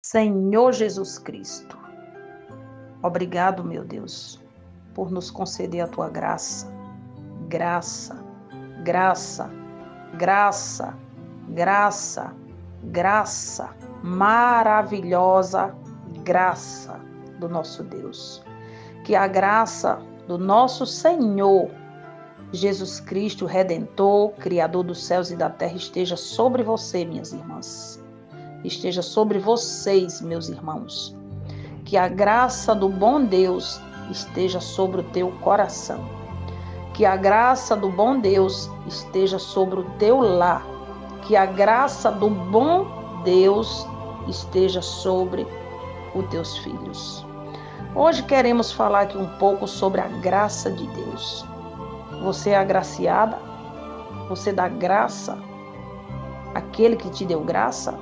Senhor Jesus Cristo, obrigado, meu Deus, por nos conceder a tua graça, graça, graça, graça, graça, graça, maravilhosa graça do nosso Deus. Que a graça do nosso Senhor Jesus Cristo, Redentor, Criador dos céus e da terra, esteja sobre você, minhas irmãs. Esteja sobre vocês, meus irmãos. Que a graça do bom Deus esteja sobre o teu coração. Que a graça do bom Deus esteja sobre o teu lar. Que a graça do bom Deus esteja sobre os teus filhos. Hoje queremos falar aqui um pouco sobre a graça de Deus. Você é agraciada? Você dá graça àquele que te deu graça?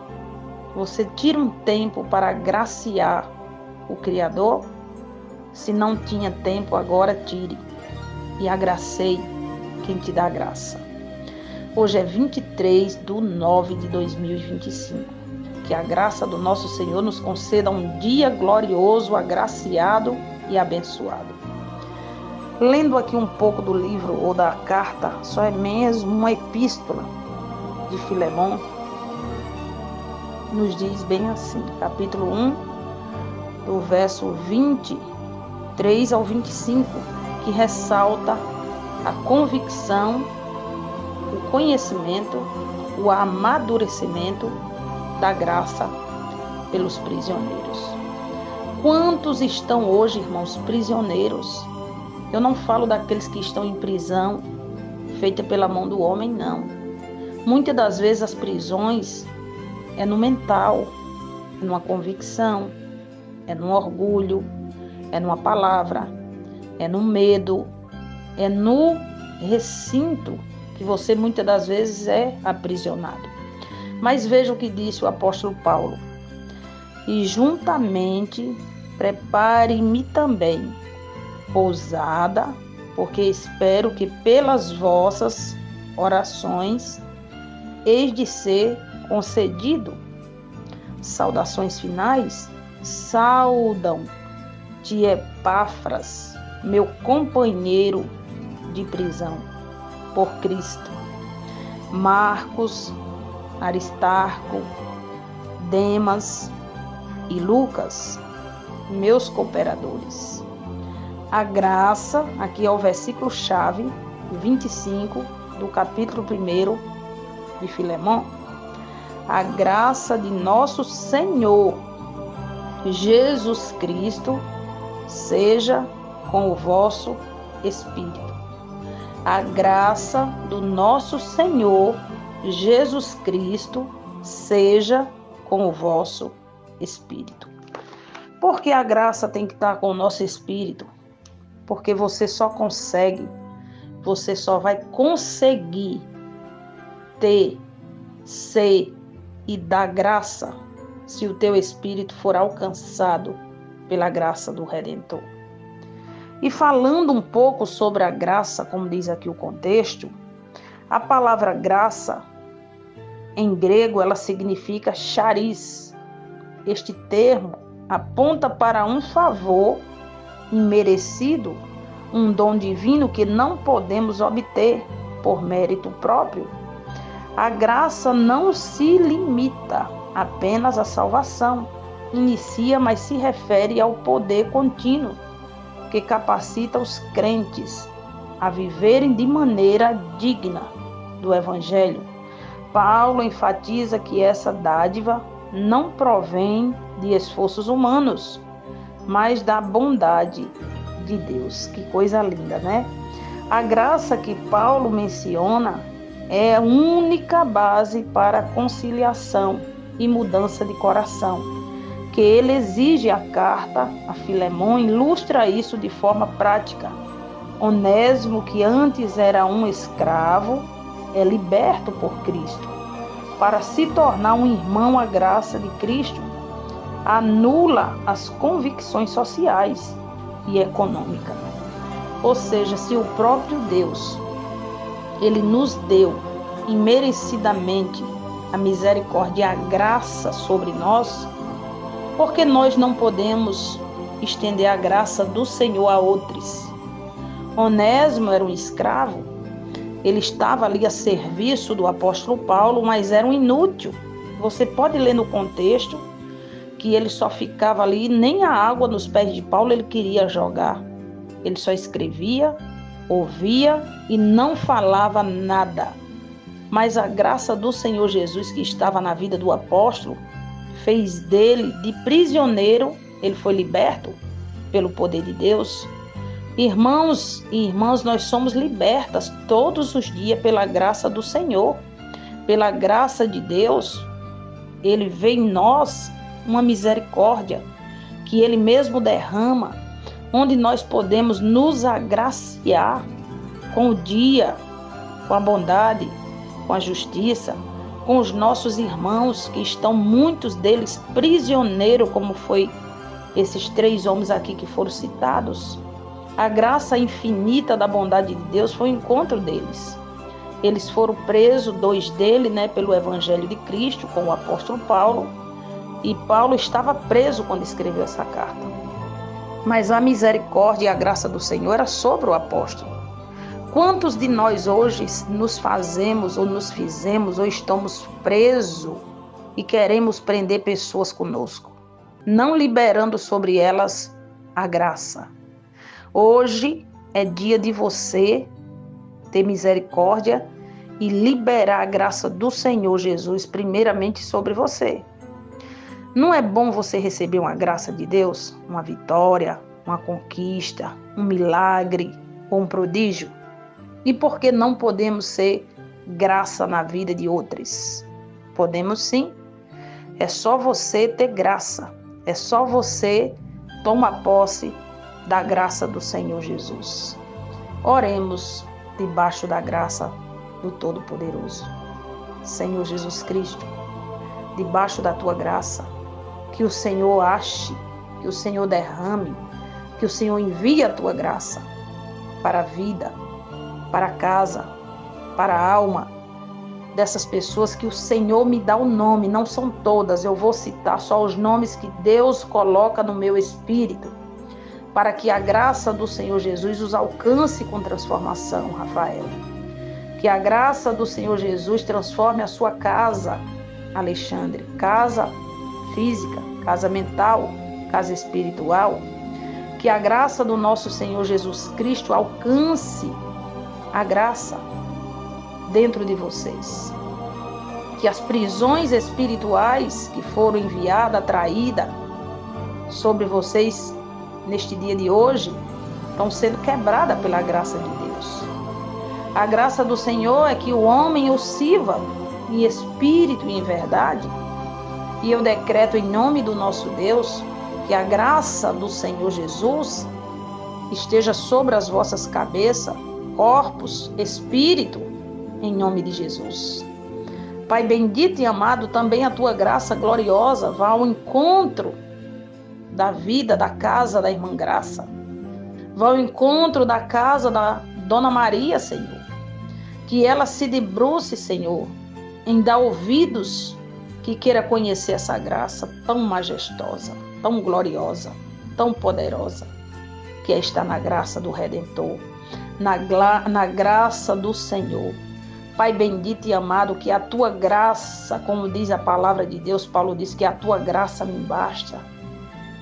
Você tira um tempo para agraciar o Criador? Se não tinha tempo, agora tire e agracie quem te dá graça. Hoje é 23/9/2025. Que a graça do nosso Senhor nos conceda um dia glorioso, agraciado e abençoado. Lendo aqui um pouco do livro ou da carta, só é mesmo uma epístola de Filemão, nos diz bem assim, capítulo 1, do verso 23 ao 25, que ressalta a convicção, o conhecimento, o amadurecimento da graça pelos prisioneiros. Quantos estão hoje, irmãos, prisioneiros? Eu não falo daqueles que estão em prisão, feita pela mão do homem, não. Muitas das vezes as prisões é no mental, é numa convicção, é no orgulho, é numa palavra, é no medo, é no recinto que você muitas das vezes é aprisionado. Mas veja o que disse o apóstolo Paulo. E juntamente prepare-me também pousada, porque espero que pelas vossas orações hei de ser concedido. Saudações finais saudam-te Epáfras, meu companheiro de prisão por Cristo. Marcos, Aristarco, Demas e Lucas, meus cooperadores. A graça, aqui é o versículo chave, 25 do capítulo 1 de Filemão. A graça de nosso Senhor Jesus Cristo seja com o vosso espírito. A graça do nosso Senhor Jesus Cristo seja com o vosso espírito. Por que a graça tem que estar com o nosso espírito? Porque você só vai conseguir ter, ser e dar graça se o teu espírito for alcançado pela graça do Redentor. E falando um pouco sobre a graça, como diz aqui o contexto, a palavra graça, em grego, ela significa charis. Este termo aponta para um favor imerecido, um dom divino que não podemos obter por mérito próprio. A graça não se limita apenas à salvação, inicia, mas se refere ao poder contínuo que capacita os crentes a viverem de maneira digna do Evangelho. Paulo enfatiza que essa dádiva não provém de esforços humanos, mas da bondade de Deus. Que coisa linda, né? A graça que Paulo menciona é a única base para a conciliação e mudança de coração, que ele exige. A carta a Filemão ilustra isso de forma prática. Onésimo, que antes era um escravo, é liberto por Cristo. Para se tornar um irmão, a graça de Cristo anula as convicções sociais e econômicas. Ou seja, se o próprio Deus, ele nos deu imerecidamente a misericórdia e a graça sobre nós, Porque nós não podemos estender a graça do Senhor a outros. Onésimo era um escravo, ele estava ali a serviço do apóstolo Paulo, mas era um inútil. Você pode ler no contexto que ele só ficava ali, nem a água nos pés de Paulo ele queria jogar. Ele só escrevia, ouvia e não falava nada. Mas a graça do Senhor Jesus que estava na vida do apóstolo fez dele de prisioneiro, ele foi liberto pelo poder de Deus. Irmãos e irmãs, nós somos libertas todos os dias pela graça do Senhor. Pela graça de Deus, ele vê em nós uma misericórdia que ele mesmo derrama, onde nós podemos nos agraciar com o dia, com a bondade, com a justiça, com os nossos irmãos que estão, muitos deles, prisioneiros, como foi esses 3 homens aqui que foram citados. A graça infinita da bondade de Deus foi o encontro deles. Eles foram presos, 2 deles, pelo Evangelho de Cristo, com o apóstolo Paulo. E Paulo estava preso quando escreveu essa carta. Mas a misericórdia e a graça do Senhor era sobre o apóstolo. Quantos de nós hoje nos fazemos ou nos fizemos ou estamos presos e queremos prender pessoas conosco, não liberando sobre elas a graça? Hoje é dia de você ter misericórdia e liberar a graça do Senhor Jesus primeiramente sobre você. Não é bom você receber uma graça de Deus, uma vitória, uma conquista, um milagre ou um prodígio? E por que não podemos ser graça na vida de outros? Podemos sim. É só você ter graça. É só você tomar posse da graça do Senhor Jesus. Oremos debaixo da graça do Todo-Poderoso. Senhor Jesus Cristo, debaixo da tua graça, que o Senhor ache, que o Senhor derrame, que o Senhor envie a tua graça para a vida, para a casa, para a alma dessas pessoas que o Senhor me dá o nome. Não são todas, eu vou citar só os nomes que Deus coloca no meu espírito, para que a graça do Senhor Jesus os alcance com transformação, Rafael. Que a graça do Senhor Jesus transforme a sua casa, Alexandre, casa física, casa mental, casa espiritual. Que a graça do nosso Senhor Jesus Cristo alcance a graça dentro de vocês. Que as prisões espirituais que foram enviadas, atraídas sobre vocês neste dia de hoje, estão sendo quebradas pela graça de Deus. A graça do Senhor é que o homem o sirva em espírito e em verdade. E eu decreto em nome do nosso Deus que a graça do Senhor Jesus esteja sobre as vossas cabeças, corpos, espírito, em nome de Jesus. Pai bendito e amado, também a tua graça gloriosa vá ao encontro da vida, da casa da irmã Graça. Vá ao encontro da casa da Dona Maria, Senhor. Que ela se debruce, Senhor, em dar ouvidos que queira conhecer essa graça tão majestosa, tão gloriosa, tão poderosa, que está na graça do Redentor, na graça do Senhor. Pai bendito e amado, que a tua graça, como diz a palavra de Deus, Paulo diz que a tua graça me basta.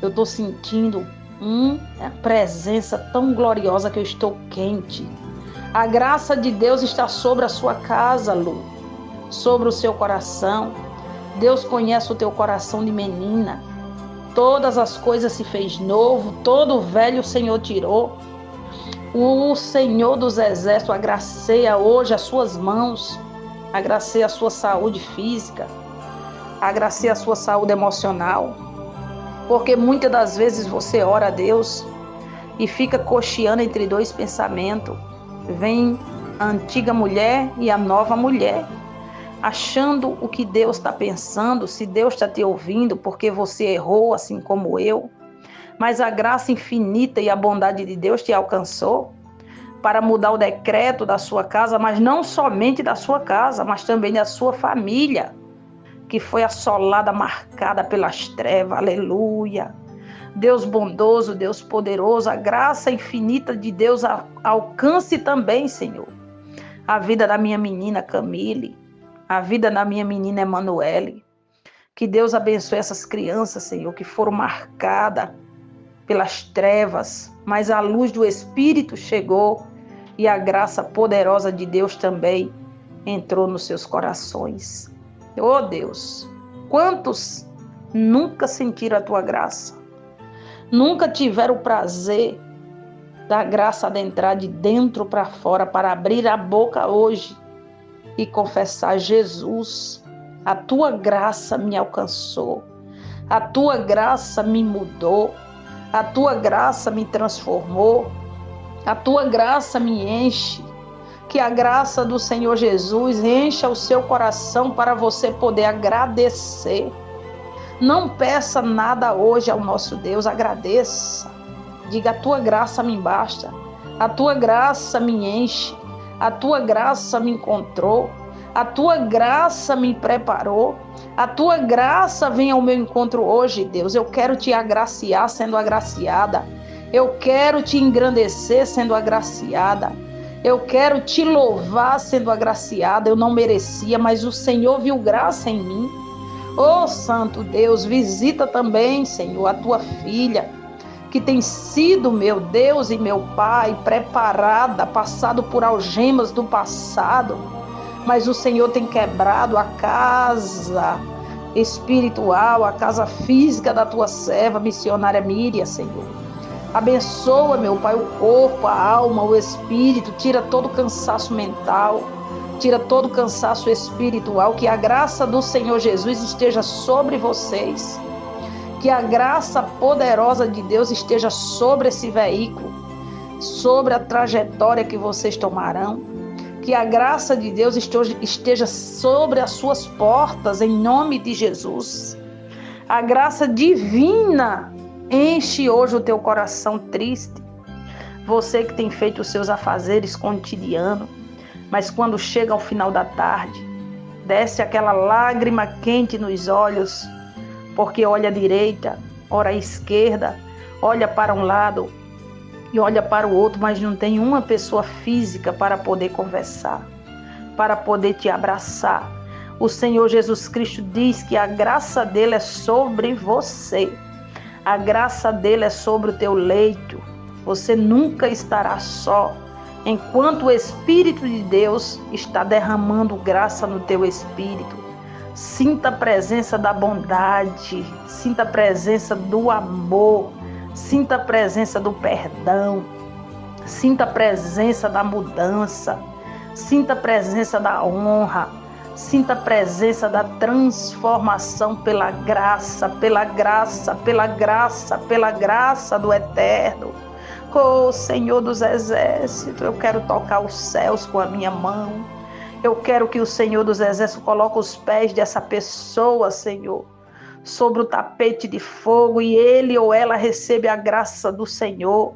Eu estou sentindo uma presença tão gloriosa que eu estou quente. A graça de Deus está sobre a sua casa, Lu, sobre o seu coração. Deus conhece o teu coração de menina. Todas as coisas se fez novo, todo o velho o Senhor tirou. O Senhor dos Exércitos agraceia hoje as suas mãos, agraceia a sua saúde física, agraceia a sua saúde emocional, porque muitas das vezes você ora a Deus e fica cocheando entre 2 pensamentos. Vem a antiga mulher e a nova mulher, achando o que Deus está pensando, se Deus está te ouvindo, porque você errou assim como eu. Mas a graça infinita e a bondade de Deus te alcançou para mudar o decreto da sua casa, mas não somente da sua casa, mas também da sua família, que foi assolada, marcada pelas trevas. Aleluia. Deus bondoso, Deus poderoso, a graça infinita de Deus alcance também, Senhor, a vida da minha menina Camille, a vida da minha menina Emanuele. Que Deus abençoe essas crianças, Senhor, que foram marcadas pelas trevas, mas a luz do Espírito chegou e a graça poderosa de Deus também entrou nos seus corações. Oh Deus, quantos nunca sentiram a tua graça? Nunca tiveram o prazer da graça adentrar de dentro para fora, para abrir a boca hoje e confessar: Jesus, a tua graça me alcançou, a tua graça me mudou, a tua graça me transformou, a tua graça me enche. Que a graça do Senhor Jesus encha o seu coração para você poder agradecer. Não peça nada hoje ao nosso Deus, agradeça. Diga: a tua graça me basta, a tua graça me enche, a tua graça me encontrou, a tua graça me preparou, a tua graça vem ao meu encontro hoje, Deus. Eu quero te agraciar sendo agraciada, eu quero te engrandecer sendo agraciada, eu quero te louvar sendo agraciada. Eu não merecia, mas o Senhor viu graça em mim. Oh, Santo Deus, visita também, Senhor, a tua filha, que tem sido, meu Deus e meu Pai, preparada, passado por algemas do passado, mas o Senhor tem quebrado a casa espiritual, a casa física da tua serva, missionária Miriam, Senhor. Abençoa, meu Pai, o corpo, a alma, o espírito, tira todo o cansaço mental, tira todo o cansaço espiritual. Que a graça do Senhor Jesus esteja sobre vocês. Que a graça poderosa de Deus esteja sobre esse veículo, sobre a trajetória que vocês tomarão. Que a graça de Deus esteja sobre as suas portas, em nome de Jesus. A graça divina enche hoje o teu coração triste. Você que tem feito os seus afazeres cotidianos, mas quando chega ao final da tarde, desce aquela lágrima quente nos olhos, porque olha à direita, olha à esquerda, olha para um lado e olha para o outro, mas não tem uma pessoa física para poder conversar, para poder te abraçar. O Senhor Jesus Cristo diz que a graça dele é sobre você, a graça dele é sobre o teu leito. Você nunca estará só, enquanto o Espírito de Deus está derramando graça no teu espírito. Sinta a presença da bondade, sinta a presença do amor, sinta a presença do perdão, sinta a presença da mudança, sinta a presença da honra, sinta a presença da transformação pela graça, pela graça, pela graça, pela graça do Eterno. Oh, Senhor dos Exércitos, eu quero tocar os céus com a minha mão. Eu quero que o Senhor dos Exércitos coloque os pés dessa pessoa, Senhor, sobre o tapete de fogo, e ele ou ela recebe a graça do Senhor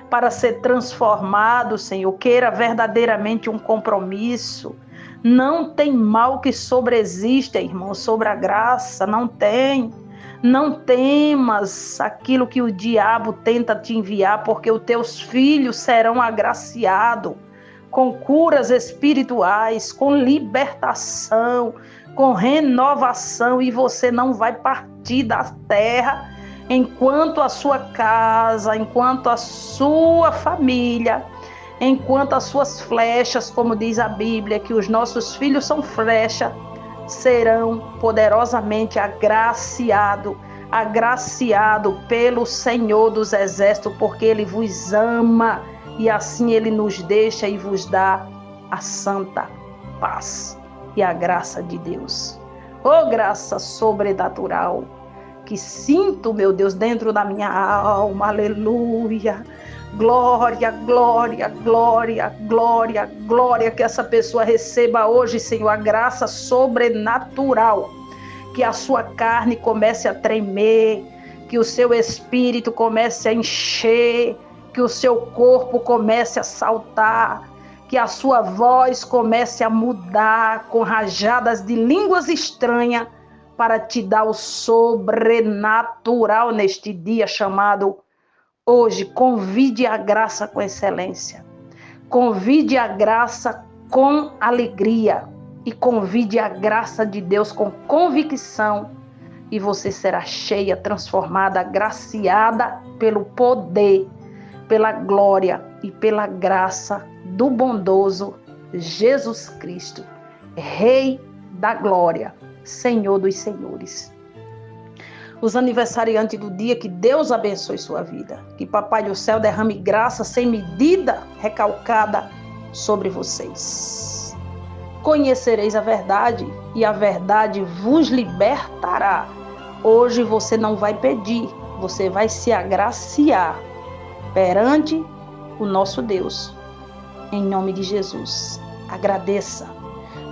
para ser transformado, Senhor. Queira verdadeiramente um compromisso. Não tem mal que sobreexista, irmão, sobre a graça, não tem. Não temas aquilo que o diabo tenta te enviar, porque os teus filhos serão agraciados com curas espirituais, com libertação, com renovação, e você não vai partir da terra enquanto a sua casa, enquanto a sua família, enquanto as suas flechas, como diz a Bíblia, que os nossos filhos são flechas, serão poderosamente agraciado pelo Senhor dos Exércitos, porque Ele vos ama e assim Ele nos deixa e vos dá a santa paz e a graça de Deus. Oh, graça sobrenatural que sinto, meu Deus, dentro da minha alma, aleluia. Glória, glória, glória, glória, glória, que essa pessoa receba hoje, Senhor, a graça sobrenatural, que a sua carne comece a tremer, que o seu espírito comece a encher, que o seu corpo comece a saltar, que a sua voz comece a mudar com rajadas de línguas estranhas, para te dar o sobrenatural neste dia chamado hoje. Convide a graça com excelência. Convide a graça com alegria. E convide a graça de Deus com convicção. E você será cheia, transformada, agraciada pelo poder, pela glória e pela graça do bondoso Jesus Cristo, Rei da glória, Senhor dos senhores. Os aniversariantes do dia, que Deus abençoe sua vida. Que Papai do Céu derrame graça sem medida recalcada sobre vocês. Conhecereis a verdade e a verdade vos libertará. Hoje você não vai pedir, você vai se agraciar perante o nosso Deus. Em nome de Jesus. Agradeça.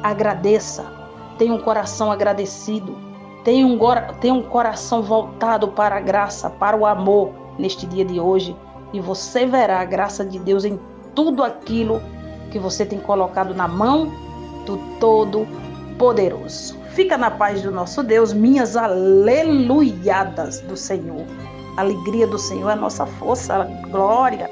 Agradeça. Tenha um coração agradecido. Tenha um coração voltado para a graça, para o amor neste dia de hoje. E você verá a graça de Deus em tudo aquilo que você tem colocado na mão do Todo-Poderoso. Fica na paz do nosso Deus, minhas aleluiadas do Senhor. A alegria do Senhor é a nossa força, a glória.